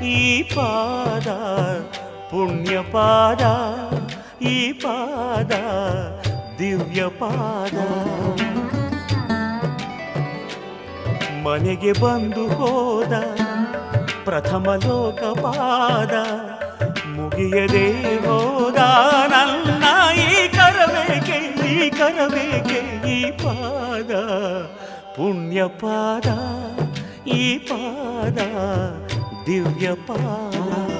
ಈ ಪಾದ ಪುಣ್ಯ ಪಾದ, ಈ ಪಾದ ದಿವ್ಯ ಪಾದ. ಮನೆಗೆ ಬಂದು ಹೋದ ಪ್ರಥಮ ಲೋಕಪಾದ, ಮುಗಿಯದೆ ಹೋದ ನನ್ನ ಈ ಕರಬೇಕೆ, ಈ ಕರಬೇಕೆ ಈ ಪಾದ ಪುಣ್ಯ ಪಾದ, ಈ ಪಾದ ದಿವ್ಯ ಪಾದ.